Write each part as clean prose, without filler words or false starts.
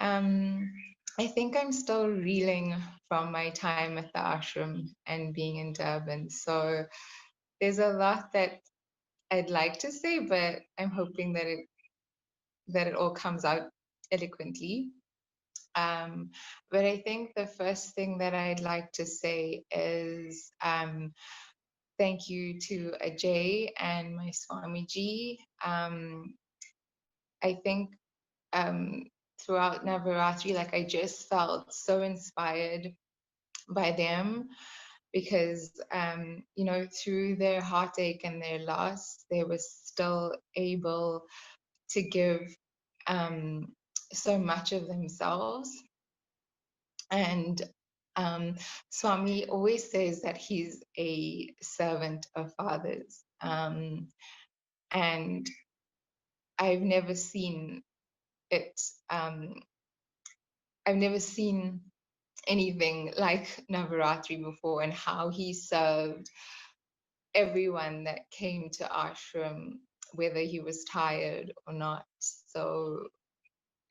Um, I think I'm still reeling from my time at the ashram and being in Durban. So there's a lot that I'd like to say, but I'm hoping that it all comes out eloquently. Um, but I think the first thing that I'd like to say is thank you to Ajay and my Swamiji. I think um, throughout Navaratri, like I just felt so inspired by them because, through their heartache and their loss, they were still able to give um, so much of themselves. And Swami always says that he's a servant of fathers. And I've never seen it, um, I've never seen anything like Navaratri before, and how he served everyone that came to ashram, whether he was tired or not. So,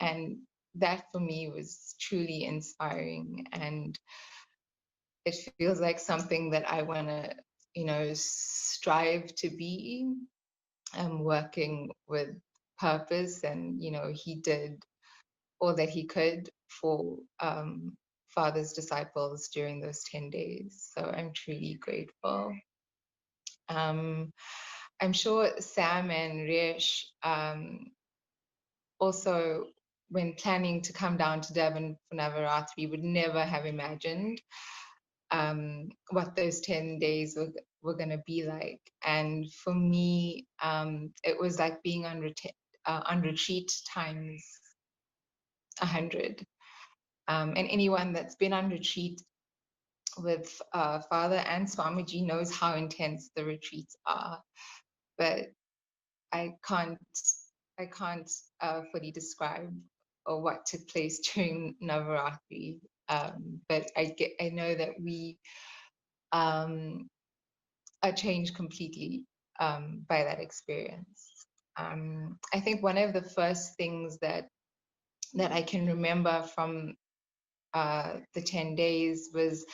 and that for me was truly inspiring, and it feels like something that I want to, strive to be. Working with purpose, and he did all that he could for Father's disciples during those 10 days. So I'm truly grateful. Um, I'm sure Sam and Rish also, when planning to come down to Durban for Navaratri, would never have imagined what those 10 days were going to be like. And for me, it was like being on retreat times 100. And anyone that's been on retreat with Father and Swamiji knows how intense the retreats are. But I can't, I can't fully describe or what took place during Navaratri. But I know that we are changed completely by that experience. I think one of the first things that I can remember from the 10 days was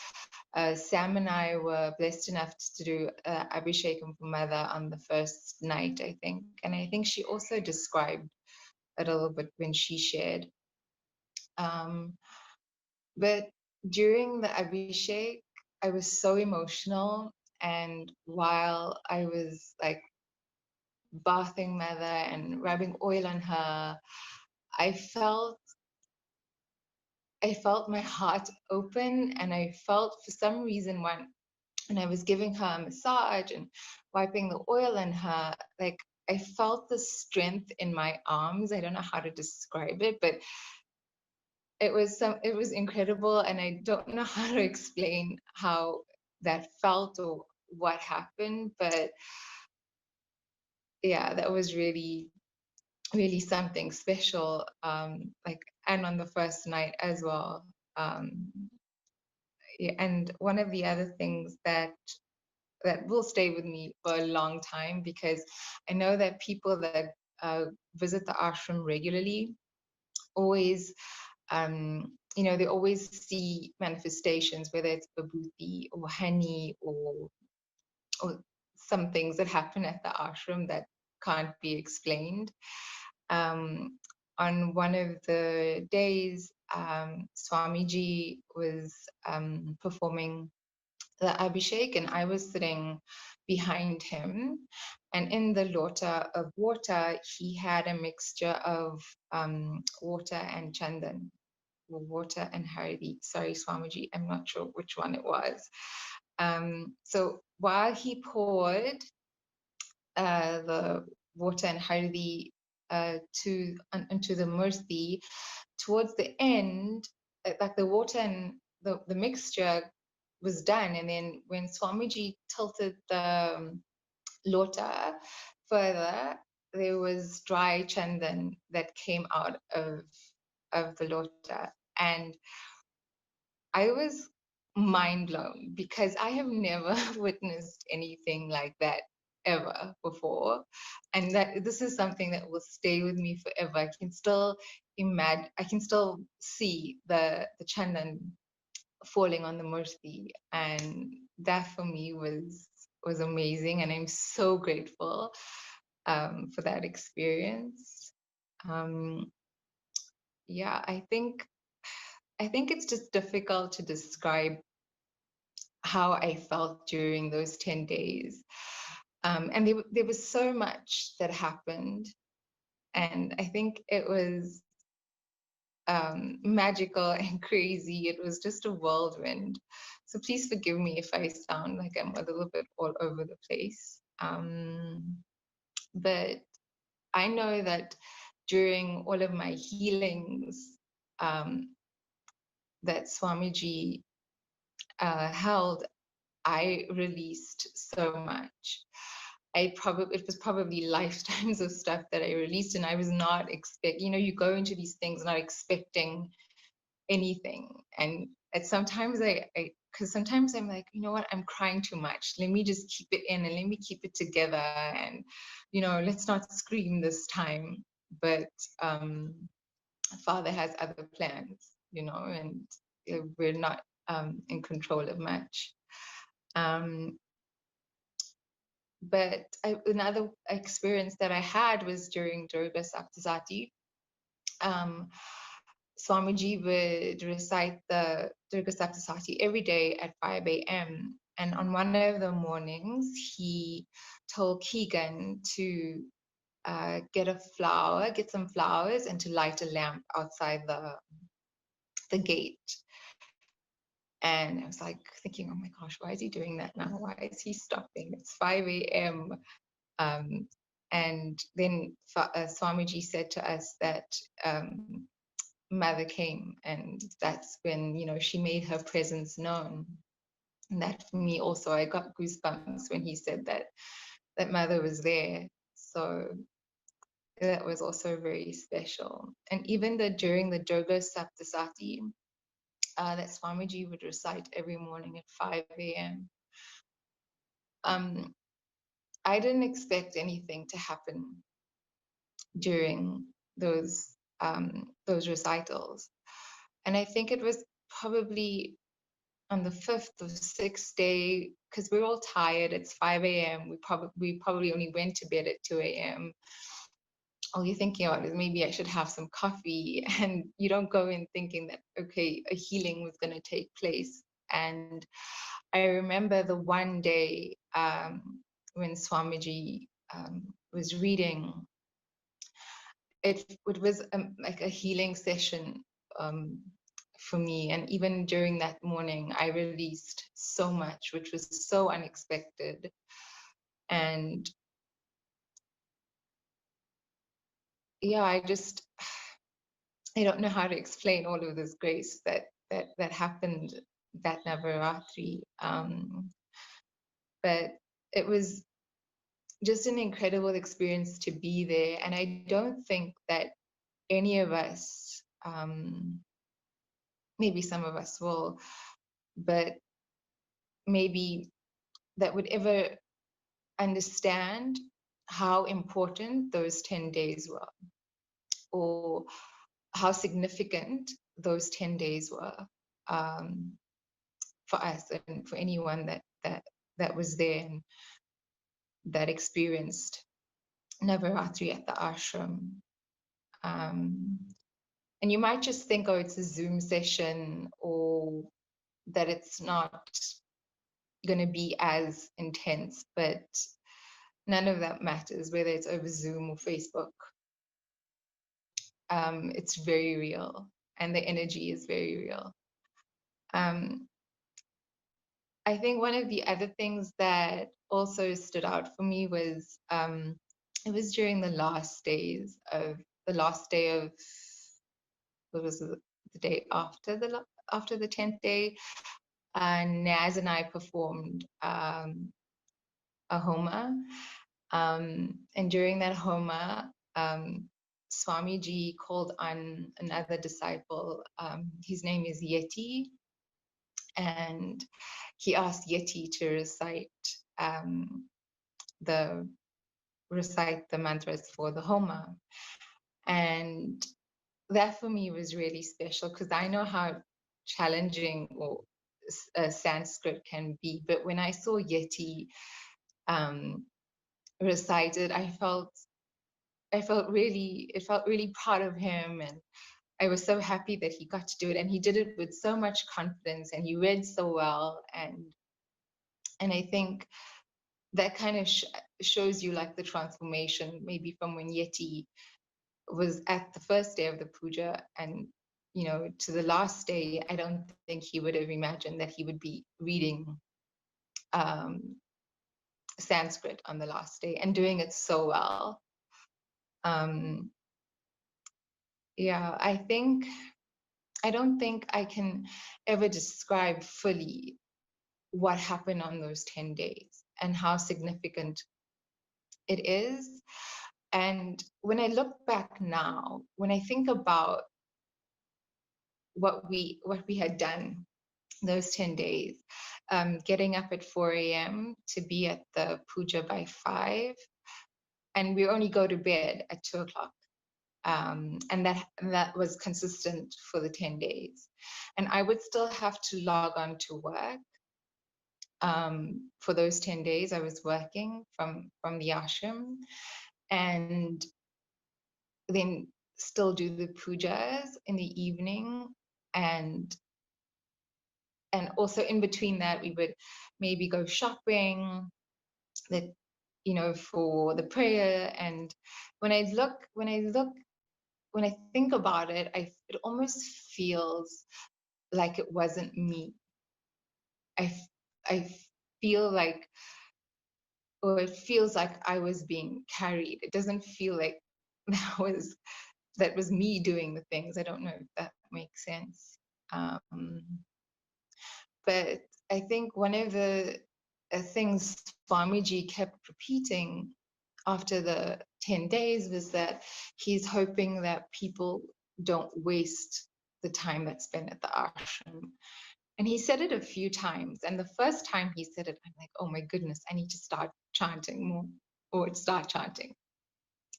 Sam and I were blessed enough to do Abhishekam for Mother on the first night, I think. And I think she also described it a little bit when she shared. Um, but during the Abhishek, I was so emotional. And while I was like bathing Mother and rubbing oil on her, I felt my heart open, and I felt for some reason when I was giving her a massage and wiping the oil on her, like I felt the strength in my arms. I don't know how to describe it, but it was incredible, and I don't know how to explain how that felt or what happened, but yeah, that was really really something special. Like, and on the first night as well. Um, yeah, and one of the other things that will stay with me for a long time, because I know that people that visit the ashram regularly always, they always see manifestations, whether it's vibhuti or honey or some things that happen at the ashram that can't be explained. Um, on one of the days, Swamiji was performing the Abhishek, and I was sitting behind him. And in the lota of water, he had a mixture of water and chandan, or water and haridi. Sorry, Swamiji, I'm not sure which one it was. So while he poured the water and haridi into the murti, towards the end, like the water and the mixture was done, and then when Swamiji tilted the lota further, there was dry chandan that came out of the lota, and I was mind blown because I have never witnessed anything like that ever before, and that this is something that will stay with me forever. I can still imagine, I can still see the chandan falling on the murti, and that for me was amazing, and I'm so grateful for that experience. Um, yeah, I think it's just difficult to describe how I felt during those 10 days. And there was so much that happened. And I think it was magical and crazy. It was just a whirlwind. So please forgive me if I sound like I'm a little bit all over the place. But I know that during all of my healings um, that Swamiji held, I released so much. It was probably lifetimes of stuff that I released, and I was not you go into these things not expecting anything. And sometimes because sometimes I'm like, you know what, I'm crying too much. Let me just keep it in and let me keep it together. And, let's not scream this time. But Father has other plans, and we're not in control of much. But another experience that I had was during Durga Saptasati. Swamiji would recite the Durga Saptasati every day at 5 a.m. And on one of the mornings, he told Keegan to get some flowers, and to light a lamp outside the gate. And I was like thinking, oh my gosh, why is he doing that now? Why is he stopping? It's 5 a.m. And then Swamiji said to us that Mother came, and that's when she made her presence known. And that for me also, I got goosebumps when he said that Mother was there. So that was also very special. And even during the Durga Saptasati that Swamiji would recite every morning at 5 a.m. I didn't expect anything to happen during those recitals, and I think it was probably on the 5th or 6th day, because we're all tired. It's 5 a.m. We probably only went to bed at 2 a.m. All you're thinking about is maybe I should have some coffee, and you don't go in thinking that, okay, a healing was going to take place. And I remember the one day when Swamiji was reading, it was like a healing session for me. And even during that morning, I released so much, which was so unexpected. And yeah, I don't know how to explain all of this grace that happened that Navaratri. But it was just an incredible experience to be there. And I don't think that any of us, maybe some of us will, but maybe that would ever understand how important those 10 days were, or how significant those 10 days were for us and for anyone that was there and that experienced Navaratri at the ashram. And you might just think, oh, it's a Zoom session, or that it's not going to be as intense, but none of that matters, whether it's over Zoom or Facebook. It's very real, and the energy is very real. I think one of the other things that also stood out for me was it was during the last day of what was the day after the 10th day, Naz and I performed a homa, and during that homa, Swamiji called on another disciple. His name is Yeti, and he asked Yeti to recite the mantras for the homa. And that for me was really special because I know how challenging or Sanskrit can be. But when I saw Yeti um, recited, it felt really proud of him, and I was so happy that he got to do it, and he did it with so much confidence, and he read so well, and I think that kind of shows you like the transformation, maybe from when Yeti was at the first day of the puja and to the last day. I don't think he would have imagined that he would be reading um, Sanskrit on the last day and doing it so well. um, yeah, I don't think I can ever describe fully what happened on those 10 days and how significant it is. And when I look back now, when I think about what we had done those 10 days, getting up at 4 a.m. to be at the puja by 5, and we only go to bed at 2 o'clock. And that was consistent for the 10 days. And I would still have to log on to work. For those 10 days, I was working from the ashram, and then still do the pujas in the evening, and also in between that we would maybe go shopping, that for the prayer. And when I think about it, it almost feels like it wasn't me. I feel like, or it feels like I was being carried. It doesn't feel like that was me doing the things. I don't know if that makes sense. But I think one of the things Swamiji kept repeating after the 10 days was that he's hoping that people don't waste the time that's spent at the ashram. And he said it a few times. And the first time he said it, I'm like, oh my goodness, I need to start chanting more, or start chanting.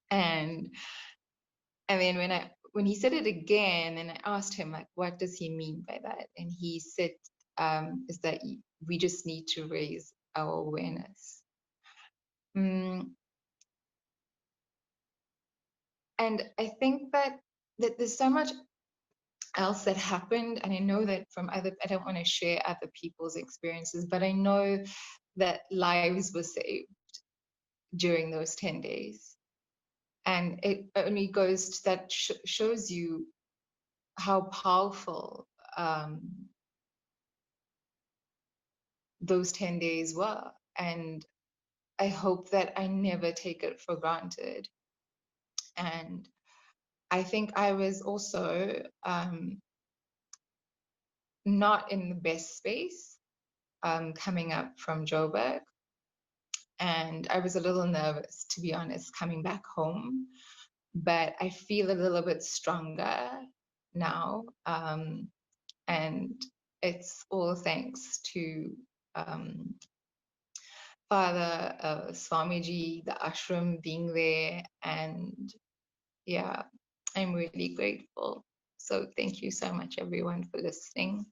And then when he said it again, and I asked him, like, what does he mean by that? And he said, is that we just need to raise our awareness. And I think that there's so much else that happened, and I know that I don't want to share other people's experiences, but I know that lives were saved during those 10 days. And it only goes to that shows you how powerful those 10 days were. And I hope that I never take it for granted. And I think I was also not in the best space coming up from Joburg. And I was a little nervous, to be honest, coming back home. But I feel a little bit stronger now. And it's all thanks to Father Swamiji, the ashram being there. And yeah, I'm really grateful. So thank you so much, everyone, for listening.